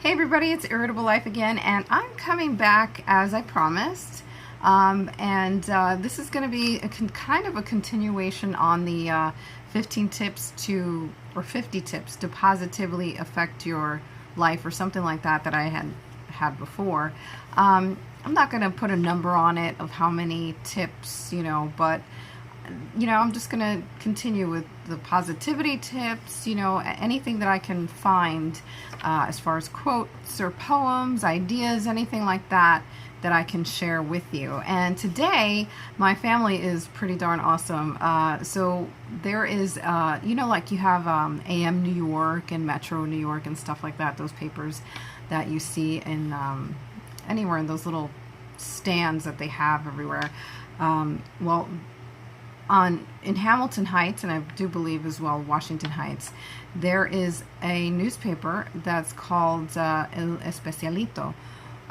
Hey everybody, it's Irritable Life again, and I'm coming back as I promised. This is going to be kind of a continuation on the 15 tips or 50 tips to positively affect your life, or something like that I had before. I'm not going to put a number on it of how many tips, but I'm just going to continue with the positivity tips, anything that I can find as far as quotes or poems, ideas, anything like that I can share with you. And today, my family is pretty darn awesome. So there is, like you have AM New York and Metro New York and stuff like that, those papers that you see in anywhere in those little stands that they have everywhere. In Hamilton Heights, and I do believe as well Washington Heights, there is a newspaper that's called El Especialito.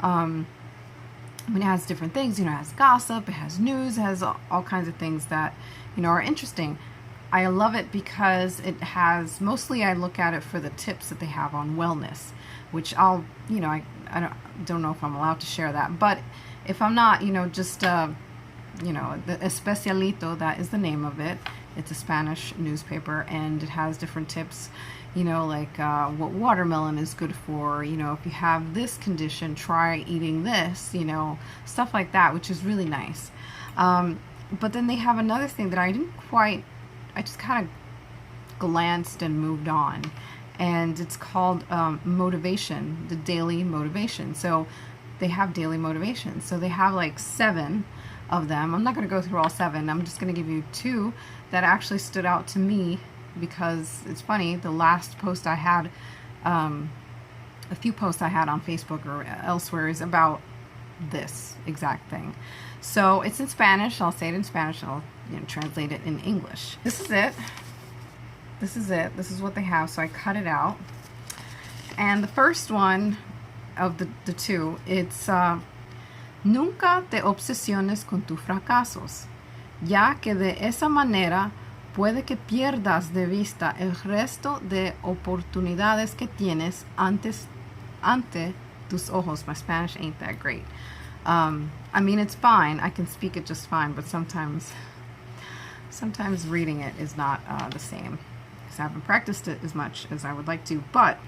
It has different things, it has gossip, it has news, it has all kinds of things that, are interesting. I love it because it has, mostly I look at it for the tips that they have on wellness, which I don't know if I'm allowed to share that, but if I'm not, just the Especialito, that is the name of it. It's a Spanish newspaper, and it has different tips, like what watermelon is good for, if you have this condition, try eating this, stuff like that, which is really nice. But then they have another thing that I just kind of glanced and moved on, and it's called motivation, the daily motivation. So they have daily motivation. So they have like 7 of them. I'm not going to go through all 7. I'm just going to give you 2 that actually stood out to me, because it's funny, the last post I had, a few posts I had on Facebook or elsewhere, is about this exact thing. So it's in Spanish. I'll say it in Spanish. I'll translate it in English. This is it. This is what they have. So I cut it out. And the first one of the 2, it's nunca te obsesiones con tus fracasos, ya que de esa manera puede que pierdas de vista el resto de oportunidades que tienes ante tus ojos. My Spanish ain't that great. It's fine. I can speak it just fine, but sometimes reading it is not the same, because I haven't practiced it as much as I would like to. But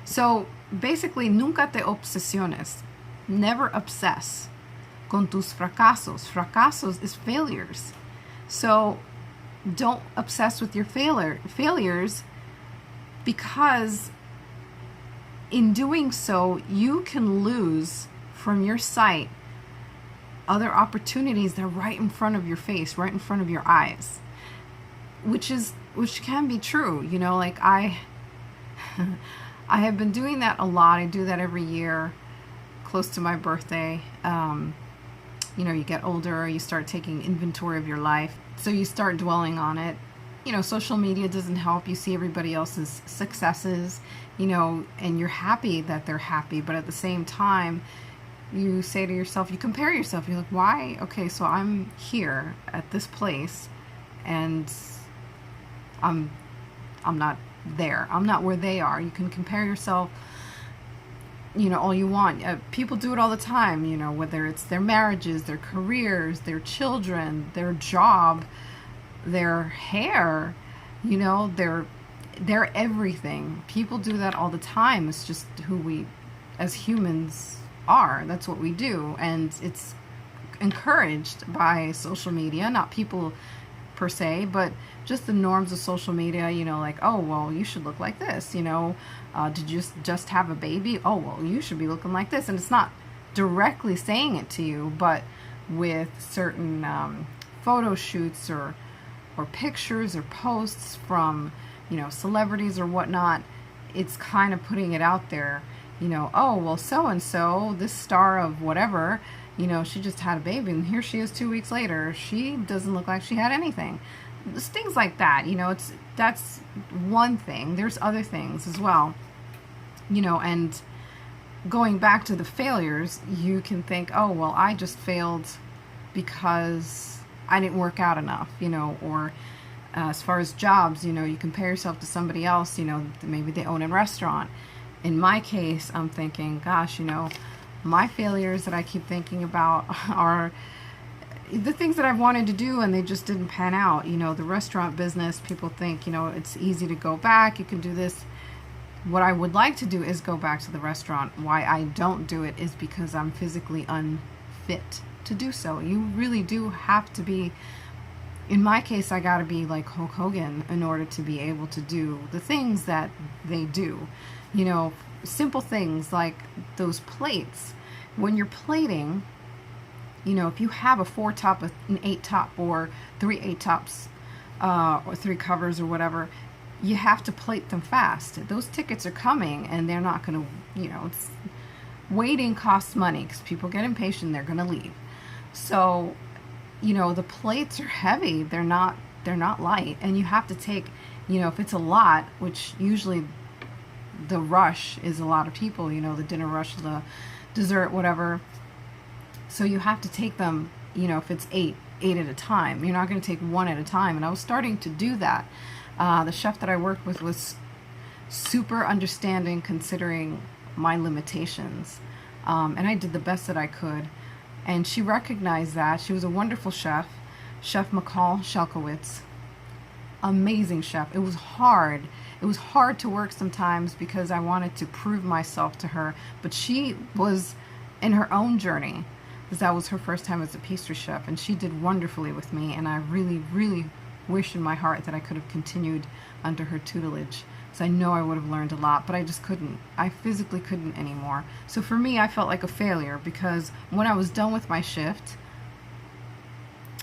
so basically, nunca te obsesiones. Never obsess con tus fracasos. Fracasos is failures. So don't obsess with your failures, because in doing so, you can lose from your sight other opportunities that are right in front of your face, right in front of your eyes, which can be true. Like I have been doing that a lot. I do that every year, close to my birthday. You get older, you start taking inventory of your life, so you start dwelling on it. Social media doesn't help. You see everybody else's successes, and you're happy that they're happy, but at the same time, you say to yourself, you compare yourself, you're like, why? Okay, so I'm here at this place, and I'm not there. I'm not where they are. You can compare yourself all you want. People do it all the time, whether it's their marriages, their careers, their children, their job, their hair, their everything. People do that all the time. It's just who we as humans are. That's what we do, and it's encouraged by social media, not people per se, but just the norms of social media, like, oh, well, you should look like this, did you just have a baby? Oh, well, you should be looking like this. And it's not directly saying it to you, but with certain photo shoots or pictures or posts from, celebrities or whatnot, it's kind of putting it out there, oh, well, so-and-so, this star of whatever, she just had a baby, and here she is 2 weeks later. She doesn't look like she had anything. Just things like that, that's one thing. There's other things as well, and going back to the failures, you can think, oh, well, I just failed because I didn't work out enough, or as far as jobs, you compare yourself to somebody else, maybe they own a restaurant, in my case, I'm thinking, gosh, my failures that I keep thinking about are the things that I've wanted to do and they just didn't pan out. The restaurant business, people think, it's easy to go back, you can do this. What I would like to do is go back to the restaurant. Why I don't do it is because I'm physically unfit to do so. You really do have to be, in my case, I got to be like Hulk Hogan in order to be able to do the things that they do. Simple things like those plates. When you're plating, if you have a 4-top, an 8-top, or 3 8-tops, or 3 covers or whatever, you have to plate them fast. Those tickets are coming and they're not going to, waiting costs money because people get impatient, they're going to leave. So, the plates are heavy. They're not light, and you have to take, if it's a lot, which usually the rush is a lot of people, the dinner rush, the dessert, whatever. So you have to take them, if it's eight at a time. You're not going to take one at a time. And I was starting to do that. The chef that I worked with was super understanding considering my limitations. And I did the best that I could. And she recognized that. She was a wonderful chef, Chef McCall Shelkowitz. Amazing chef. It was hard. It was hard to work sometimes because I wanted to prove myself to her. But she was in her own journey, because that was her first time as a pastry chef. And she did wonderfully with me. And I really, really wish in my heart that I could have continued under her tutelage. So I know I would have learned a lot, but I just couldn't. I physically couldn't anymore. So for me, I felt like a failure because when I was done with my shift,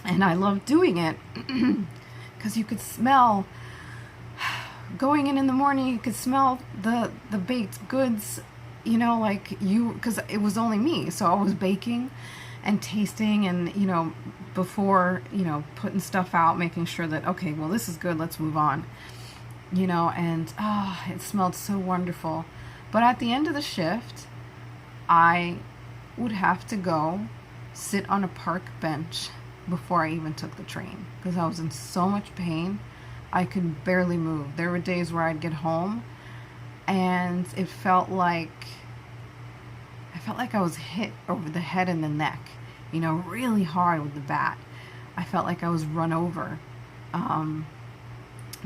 and I loved doing it, because you could smell, going in the morning, you could smell the baked goods, because it was only me. So I was baking and tasting and, before, putting stuff out, making sure that, okay, well, this is good, let's move on. And it smelled so wonderful. But at the end of the shift, I would have to go sit on a park bench before I even took the train because I was in so much pain. I could barely move. There were days where I'd get home and it felt like I was hit over the head and the neck, really hard with the bat. I felt like I was run over.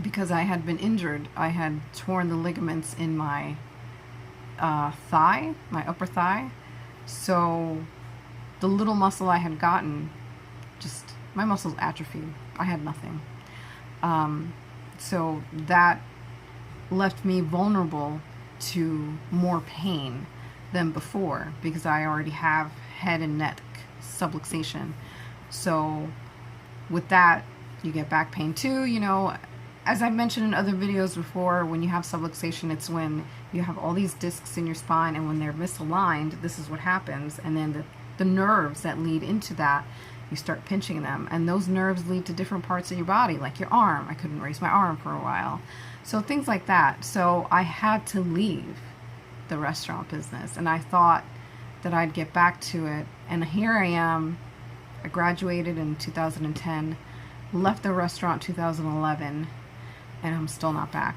Because I had been injured. I had torn the ligaments in my thigh, my upper thigh. So the little muscle I had gotten, my muscles atrophied. I had nothing. So that left me vulnerable to more pain than before because I already have head and neck subluxation. So with that, you get back pain too, As I mentioned in other videos before, when you have subluxation, it's when you have all these discs in your spine, and when they're misaligned, this is what happens. And then the nerves that lead into that, you start pinching them. And those nerves lead to different parts of your body, like your arm. I couldn't raise my arm for a while. So things like that. So I had to leave the restaurant business, and I thought that I'd get back to it. And here I am. I graduated in 2010, left the restaurant 2011, and I'm still not back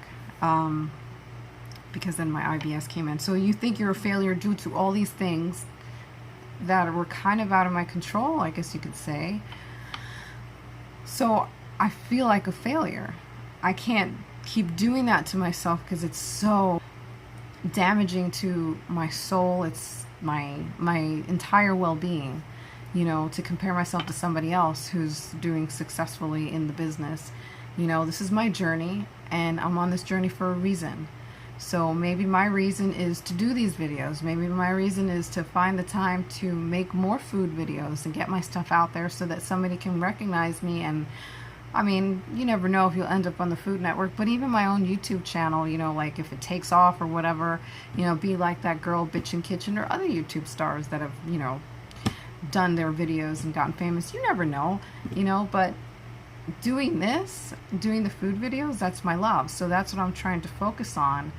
because then my IBS came in. So you think you're a failure due to all these things that were kind of out of my control, I guess you could say. So I feel like a failure. I can't keep doing that to myself because it's so damaging to my soul. It's my entire well-being, to compare myself to somebody else who's doing successfully in the business. This is my journey, and I'm on this journey for a reason. So maybe my reason is to do these videos. Maybe my reason is to find the time to make more food videos and get my stuff out there so that somebody can recognize me. And I mean, you never know if you'll end up on the Food Network, but even my own YouTube channel, like if it takes off or whatever, be like that girl Bitchin' Kitchen or other YouTube stars that have, done their videos and gotten famous. You never know, but doing the food videos, that's my love. So that's what I'm trying to focus on.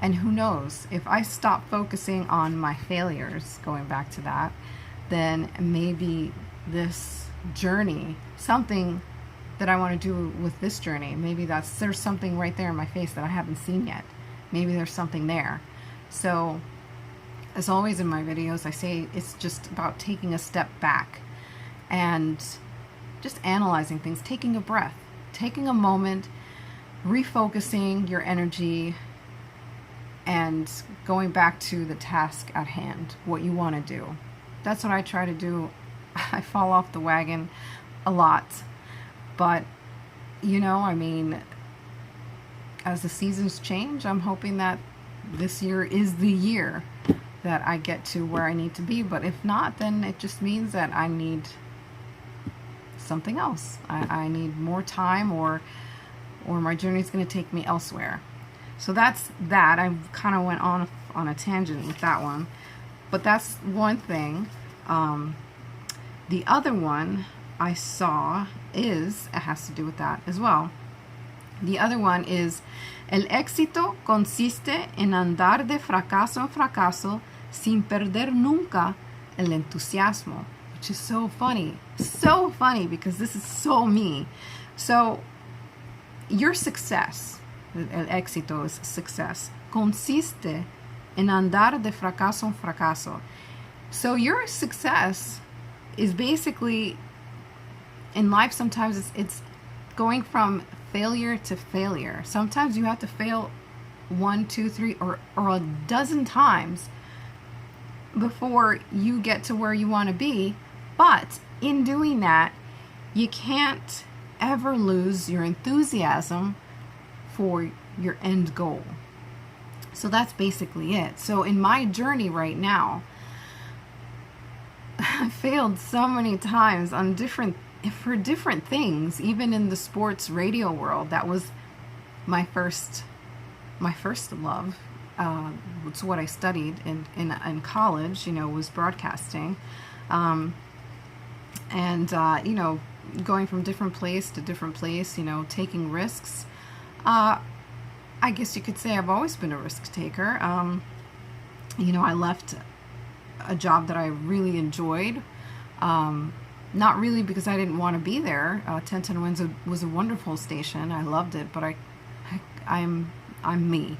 And who knows, if I stop focusing on my failures, going back to that, then maybe this journey, something that I want to do with this journey, maybe there's something right there in my face that I haven't seen yet. maybe there's something there. So as always in my videos, I say it's just about taking a step back and just analyzing things, taking a breath, taking a moment, refocusing your energy, and going back to the task at hand, what you want to do. That's what I try to do. I fall off the wagon a lot, but you know, I mean, as the seasons change, I'm hoping that this year is the year that I get to where I need to be. But if not, then it just means that I need something else. I need more time, or my journey is going to take me elsewhere. So that's that. I kind of went on a tangent with that one, but that's one thing. The other one I saw it has to do with that as well. The other one is: el éxito consiste en andar de fracaso en fracaso sin perder nunca el entusiasmo. Which is so funny because this is so me. So your success, el éxito is success, consiste en andar de fracaso en fracaso. So your success is basically, in life sometimes it's going from failure to failure. Sometimes you have to fail 1, 2, 3 or a dozen times before you get to where you want to be. But in doing that, you can't ever lose your enthusiasm for your end goal. So that's basically it. So in my journey right now, I failed so many times on for different things, even in the sports radio world. That was my first love. It's what I studied in college, you know, was broadcasting. You know, going from different place to different place, you know, taking risks. I guess you could say I've always been a risk taker. You know, I left a job that I really enjoyed. Not really because I didn't want to be there. 1010 Winds was a wonderful station. I loved it, but I'm me.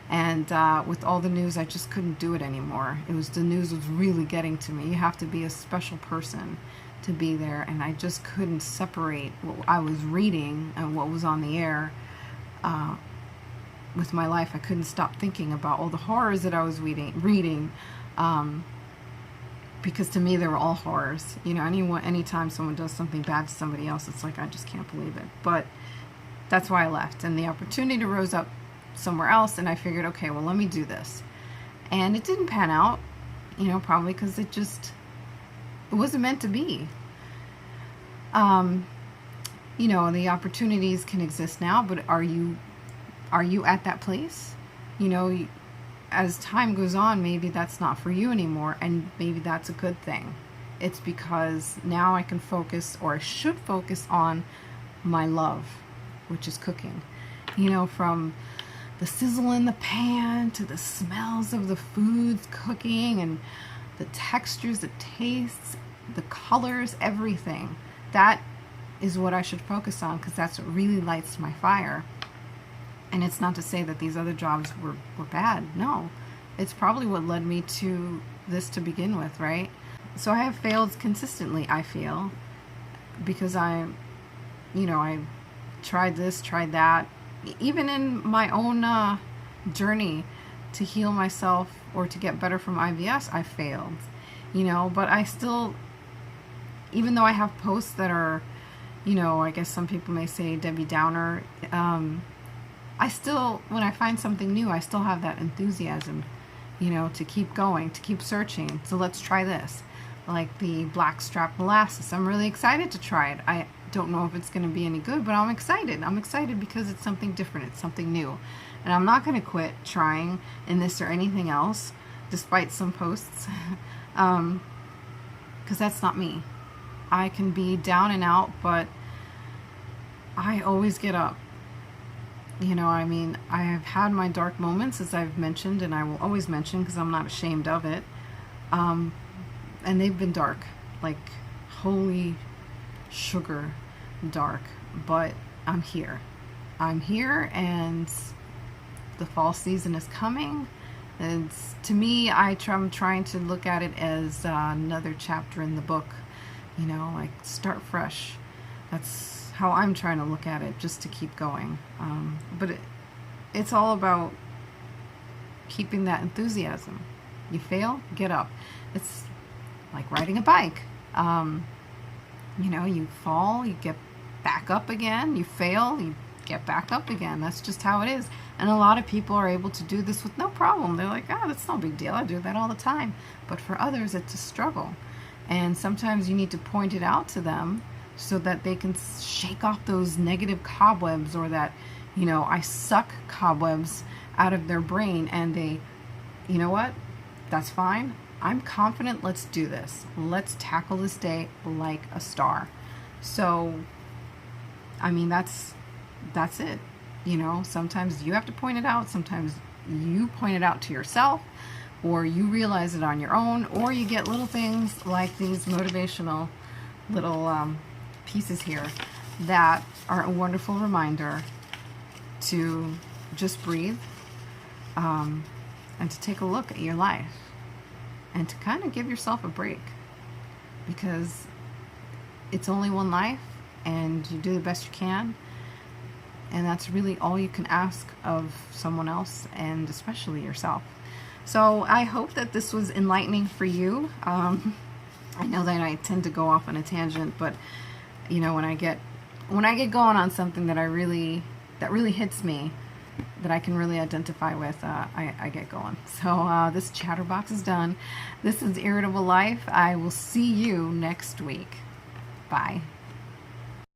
And with all the news, I just couldn't do it anymore. The news was really getting to me. You have to be a special person to be there, and I just couldn't separate what I was reading and what was on the air with my life. I couldn't stop thinking about all the horrors that I was reading. Because to me they were all horrors. You know, anytime someone does something bad to somebody else, it's like, I just can't believe it. But that's why I left, and the opportunity rose up somewhere else, and I figured, okay, well, let me do this. And it didn't pan out, you know, probably because it wasn't meant to be. You know, the opportunities can exist now, but are you at that place? You know, as time goes on, maybe that's not for you anymore, and maybe that's a good thing. It's because now I can focus, or I should focus, on my love, which is cooking. You know, from the sizzle in the pan to the smells of the foods cooking, and the textures, the tastes, the colors, everything. That is what I should focus on, because that's what really lights my fire. And it's not to say that these other jobs were bad. No, it's probably what led me to this to begin with, right? So I have failed consistently, I feel, because I tried this, tried that. Even in my own journey to heal myself or to get better from IBS, I failed, you know, but I still, even though I have posts that are, you know, I guess some people may say Debbie Downer, I still, when I find something new, I still have that enthusiasm, you know, to keep going, to keep searching. So let's try this. Like the blackstrap molasses. I'm really excited to try it. I don't know if it's going to be any good, but I'm excited. I'm excited because it's something different. It's something new. And I'm not going to quit trying in this or anything else, despite some posts, because that's not me. I can be down and out, but I always get up. You know, I mean, I have had my dark moments, as I've mentioned, and I will always mention because I'm not ashamed of it. And they've been dark, like holy sugar dark, but I'm here. I'm here, and the fall season is coming. It's, to me, I'm trying to look at it as another chapter in the book. You know, like start fresh. That's how I'm trying to look at it, just to keep going. But it's all about keeping that enthusiasm. You fail, get up. It's like riding a bike. You know, you fall, you get back up again. You fail, you get back up again. That's just how it is. And a lot of people are able to do this with no problem. They're like, oh, that's no big deal. I do that all the time. But for others, it's a struggle. And sometimes you need to point it out to them so that they can shake off those negative cobwebs, or that, you know, I suck cobwebs out of their brain, and they, you know what? That's fine. I'm confident. Let's do this. Let's tackle this day like a star. So, I mean, that's it. You know, sometimes you have to point it out. Sometimes you point it out to yourself, or you realize it on your own, or you get little things like these motivational little pieces here that are a wonderful reminder to just breathe, and to take a look at your life and to kind of give yourself a break, because it's only one life and you do the best you can. And that's really all you can ask of someone else, and especially yourself. So I hope that this was enlightening for you. I know that I tend to go off on a tangent, but you know, when I get going on something that really hits me, that I can really identify with, I get going. So this chatterbox is done. This is Irritable Life. I will see you next week. Bye.